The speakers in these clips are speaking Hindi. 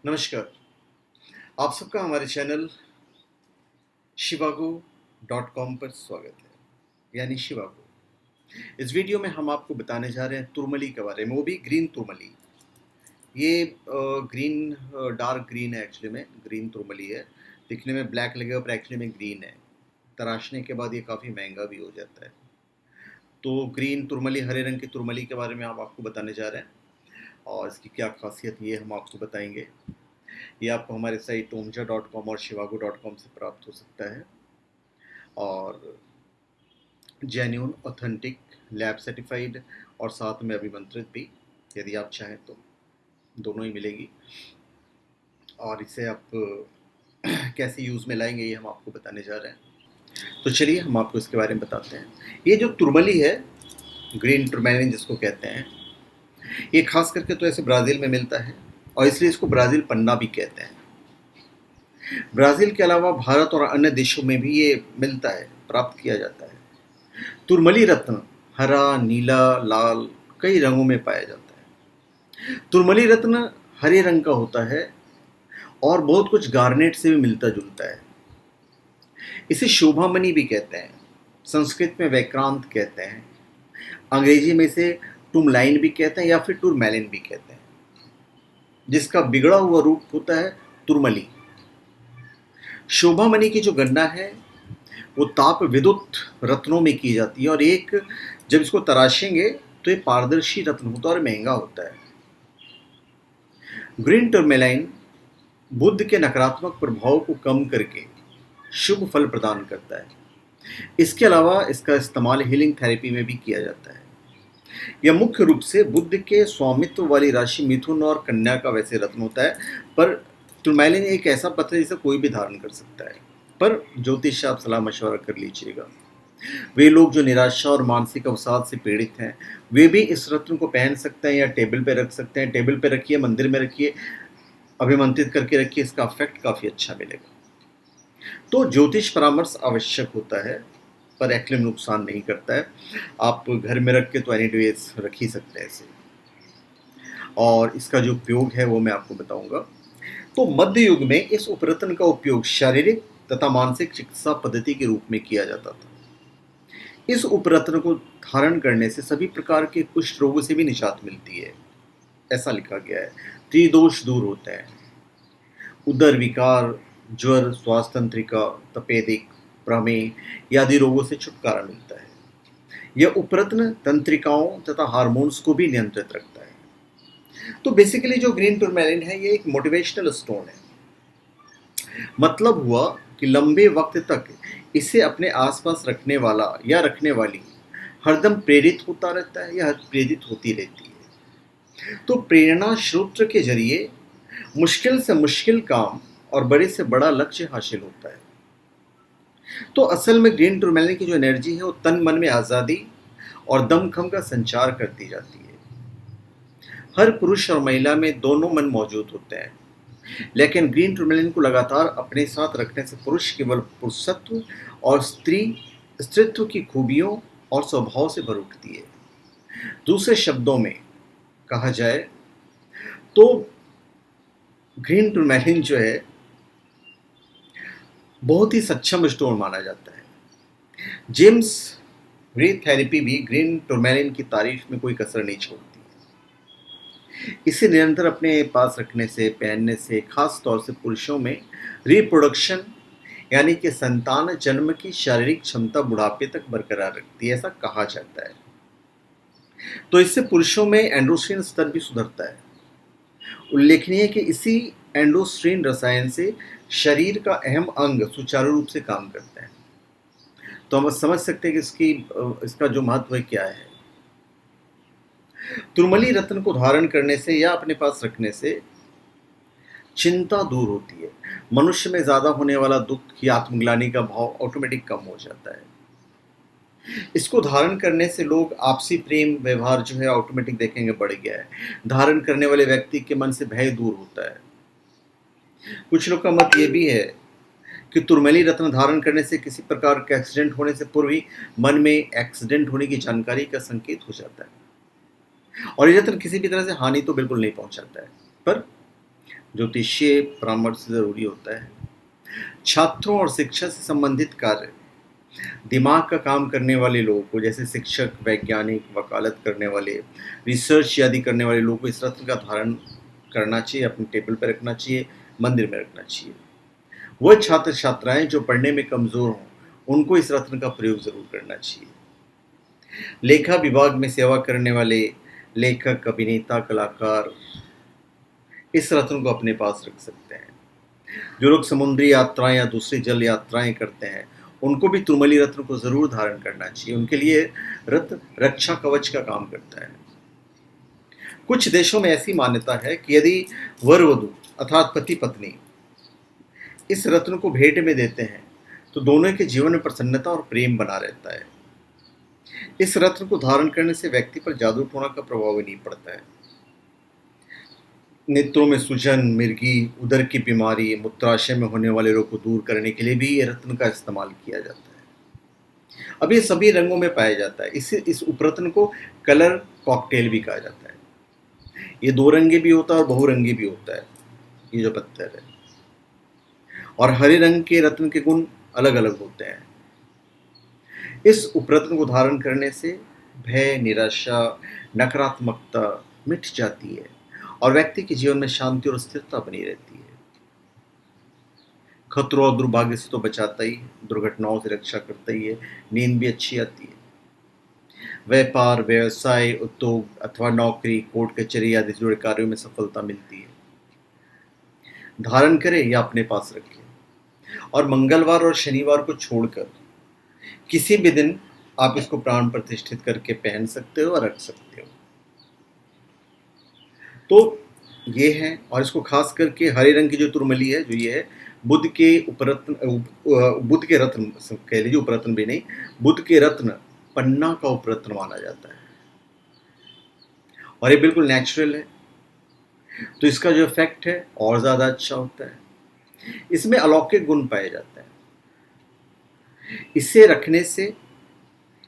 नमस्कार। आप सबका हमारे चैनल shivago.com पर स्वागत है, यानी शिवागो। इस वीडियो में हम आपको बताने जा रहे हैं तुरमली के बारे में, वो भी ग्रीन तुरमली। ये ग्रीन डार्क ग्रीन है, एक्चुअली में ग्रीन तुरमली है। दिखने में ब्लैक लगेगा पर एक्चुअली में ग्रीन है। तराशने के बाद ये काफ़ी महंगा भी हो जाता है। तो ग्रीन तुरमली, हरे रंग की तुरमली के बारे में हम आपको बताने जा रहे हैं और इसकी क्या खासियत ये हम आपको बताएंगे। ये आपको हमारे साइट omja.com और shivago.com से प्राप्त हो सकता है और जेन्यून, ऑथेंटिक, लैब सर्टिफाइड और साथ में अभिमंत्रित भी, यदि आप चाहें तो दोनों ही मिलेगी। और इसे आप कैसे यूज़ में लाएंगे ये हम आपको बताने जा रहे हैं। तो चलिए हम आपको इसके बारे में बताते हैं। ये जो तुरमली है, ग्रीन टुरमैलिन जिसको कहते हैं, ये खास करके तो ऐसे ब्राज़ील में मिलता है और इसलिए इसको ब्राज़ील पन्ना भी कहते हैं। ब्राज़ील के अलावा भारत और अन्य देशों में भी ये मिलता है, प्राप्त किया जाता है। तुरमली रत्न हरा, नीला, लाल कई रंगों में पाया जाता है। तुरमली रत्न हरे रंग का होता है और बहुत कुछ गार्नेट से भी मिलता जुलता है। इसे शोभामणि भी कहते हैं, संस्कृत में वैक्रांत कहते हैं, अंग्रेजी में इसे टुरमलाइन भी कहते हैं या फिर टुरमैलिन भी कहते हैं, जिसका बिगड़ा हुआ रूप होता है तुरमली। शोभामणि की जो गणना है वो ताप विद्युत रत्नों में की जाती है और जब इसको तराशेंगे तो ये पारदर्शी रत्न होता है और महंगा होता है। ग्रीन टर्मेलाइन बुद्ध के नकारात्मक प्रभाव को कम करके शुभ फल प्रदान करता है। इसके अलावा इसका इस्तेमाल हीलिंग थेरेपी में भी किया जाता है। यह मुख्य रूप से बुद्ध के स्वामित्व वाली राशि मिथुन और कन्या का वैसे रत्न होता है, पर टुरमैलिन एक ऐसा पत्थर है जिसे कोई भी धारण कर सकता है, पर ज्योतिष से आप सलाह मशवरा कर लीजिएगा। वे लोग जो निराशा और मानसिक अवसाद से पीड़ित हैं, वे भी इस रत्न को पहन सकते हैं या टेबल पे रख सकते हैं। टेबल पे रखिए, मंदिर में रखिए, अभिमंत्रित करके रखिए, इसका इफेक्ट काफ़ी अच्छा मिलेगा। तो ज्योतिष परामर्श आवश्यक होता है, पर एक्चुअली नुकसान नहीं करता है। आप घर में रख के तो एनीवेज रख ही सकते हैं इसे। और इसका जो उपयोग है वो मैं आपको बताऊंगा। तो मध्य युग में इस उपरत्न का उपयोग शारीरिक तथा मानसिक चिकित्सा पद्धति के रूप में किया जाता था। इस उपरत्न को धारण करने से सभी प्रकार के कुष्ठ रोगों से भी निजात मिलती है, ऐसा लिखा गया है। त्रिदोष दूर होते हैं, उदर विकार, ज्वर, श्वास तंत्रिका, तपेदिक, प्रमेह आदि रोगों से छुटकारा मिलता है। यह उपरत्न तंत्रिकाओं तथा हार्मोन्स को भी नियंत्रित रखता है। तो बेसिकली जो ग्रीन टुरमैलिन है ये एक मोटिवेशनल स्टोन है। मतलब हुआ कि लंबे वक्त तक इसे अपने आसपास रखने वाला या रखने वाली हरदम प्रेरित होता रहता है या प्रेरित होती रहती है। तो प्रेरणा स्रोत के जरिए मुश्किल से मुश्किल काम और बड़े से बड़ा लक्ष्य हासिल होता है। तो असल में ग्रीन टुरमैलिन की जो एनर्जी है वो तन मन में आज़ादी और दमखम का संचार करती जाती है। हर पुरुष और महिला में दोनों मन मौजूद होते हैं, लेकिन ग्रीन टुरमैलिन को लगातार अपने साथ रखने से पुरुष केवल पुरुषत्व और स्त्री स्त्रीत्व की खूबियों और स्वभाव से भर उठती है। दूसरे शब्दों में कहा जाए तो ग्रीन टुरमैलिन जो है बहुत ही सक्षम स्टोन माना जाता है। जेम्स रे थेरेपी भी ग्रीन टुरमैलिन की तारीफ में कोई कसर नहीं छोड़ती। इसे निरंतर अपने पास रखने से, पहनने से, खास तौर से पुरुषों में रिप्रोडक्शन यानी कि संतान जन्म की शारीरिक क्षमता बुढ़ापे तक बरकरार रखती है, ऐसा कहा जाता है। तो इससे पुरुषों में एंड्रोस्ट्रीन स्तर भी सुधरता है। उल्लेखनीय है कि इसी एंडोस्ट्रीन रसायन से शरीर का अहम अंग सुचारू रूप से काम करता है। तो हम समझ सकते हैं कि इसका जो महत्व है क्या है। तुरमली रत्न को धारण करने से या अपने पास रखने से चिंता दूर होती है। मनुष्य में ज़्यादा होने वाला दुख या आत्मग्लानि का भाव ऑटोमेटिक कम हो जाता है। इसको धारण करने से लोग आपसी प्रेम व्यवहार जो है ऑटोमेटिक देखेंगे बढ़ गया है। धारण करने वाले व्यक्ति के मन से भय दूर होता है। कुछ लोग का मत ये भी है कि तुरमली रत्न धारण करने से किसी प्रकार का एक्सीडेंट होने से पूर्व ही मन में एक्सीडेंट होने की जानकारी का संकेत हो जाता है और ये रत्न किसी भी तरह से हानि तो बिल्कुल नहीं पहुंचाता है, पर ज्योतिषीय परामर्श ज़रूरी होता है। छात्रों और शिक्षा से संबंधित कार्य, दिमाग का काम करने वाले लोगों को, जैसे शिक्षक, वैज्ञानिक, वकालत करने वाले, रिसर्च आदि करने वाले लोगों को इस रत्न का धारण करना चाहिए, अपने टेबल पर रखना चाहिए, मंदिर में रखना चाहिए। वह छात्र छात्राएं जो पढ़ने में कमज़ोर हों, उनको इस रत्न का प्रयोग ज़रूर करना चाहिए। लेखा विभाग में सेवा करने वाले लेखक, अभिनेता, कलाकार इस रत्न को अपने पास रख सकते हैं। जो लोग समुद्री यात्राएं या दूसरी जल यात्राएं करते हैं, उनको भी तुर्मली रत्न को ज़रूर धारण करना चाहिए। उनके लिए रत्न रक्षा कवच का काम करता है। कुछ देशों में ऐसी मान्यता है कि यदि वर वधू अर्थात पति पत्नी इस रत्न को भेंट में देते हैं, तो दोनों के जीवन में प्रसन्नता और प्रेम बना रहता है। इस रत्न को धारण करने से व्यक्ति पर जादू टोना का प्रभाव नहीं पड़ता है। नेत्रों में सूजन, मिर्गी, उदर की बीमारी, मूत्राशय में होने वाले रोग को दूर करने के लिए भी ये रत्न का इस्तेमाल किया जाता है। अब ये सभी रंगों में पाया जाता है। इस उपरत्न को कलर कॉकटेल भी कहा जाता है। ये दो रंगी भी होता है और बहुरंगी भी होता है, ये जो पत्थर है। और हरे रंग के रत्न के गुण अलग अलग होते हैं। इस उपरत्न को धारण करने से भय, निराशा, नकारात्मकता मिट जाती है और व्यक्ति के जीवन में शांति और स्थिरता बनी रहती है। खतरों और दुर्भाग्य से तो बचाता ही, दुर्घटनाओं से रक्षा करता ही है। नींद भी अच्छी आती है। व्यापार, व्यवसाय, उद्योग अथवा नौकरी, कोर्ट कचहरी आदि से जुड़े कार्यों में सफलता मिलती है। धारण करें या अपने पास रखें। और मंगलवार और शनिवार को छोड़कर किसी भी दिन आप इसको प्राण प्रतिष्ठित करके पहन सकते हो और रख सकते हो। तो ये है। और इसको खास करके हरे रंग की जो तुरमली है, जो ये है, बुध के उपरत्न, बुध के रत्न कह लीजिए, उपरत्न भी नहीं, बुध के रत्न पन्ना का उपरत्न माना जाता है और ये बिल्कुल नेचुरल है, तो इसका जो इफेक्ट है और ज़्यादा अच्छा होता है। इसमें अलौकिक गुण पाए जाते हैं। इसे रखने से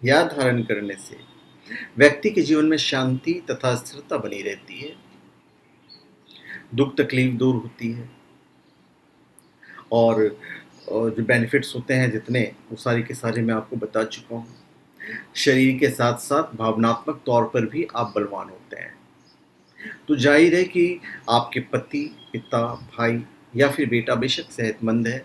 या धारण करने से व्यक्ति के जीवन में शांति तथा स्थिरता बनी रहती है, दुख तकलीफ दूर होती है और जो बेनिफिट्स होते हैं जितने, वो सारे के सारे मैं आपको बता चुका हूँ। शरीर के साथ साथ भावनात्मक तौर पर भी आप बलवान होते हैं। तो जाहिर है कि आपके पति, पिता, भाई या फिर बेटा बेशक सेहतमंद है,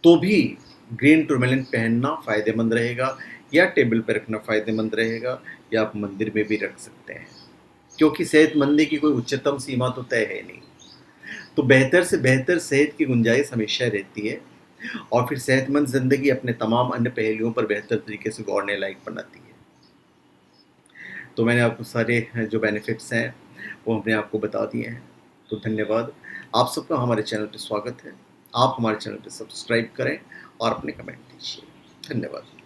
तो भी ग्रीन टूरमेलिन पहनना फ़ायदेमंद रहेगा, या टेबल पर रखना फ़ायदेमंद रहेगा, या आप मंदिर में भी रख सकते हैं, क्योंकि सेहतमंदी की कोई उच्चतम सीमा तो तय है नहीं। तो बेहतर से बेहतर सेहत की गुंजाइश हमेशा रहती है और फिर सेहतमंद ज़िंदगी अपने तमाम अन्य पहलुओं पर बेहतर तरीके से गौरने लायक बनाती है। तो मैंने आपको सारे जो बेनिफिट्स हैं वो हमने आपको बता दिए हैं। तो धन्यवाद। आप सबका हमारे चैनल पर स्वागत है। आप हमारे चैनल पर सब्सक्राइब करें और अपने कमेंट दीजिए। धन्यवाद।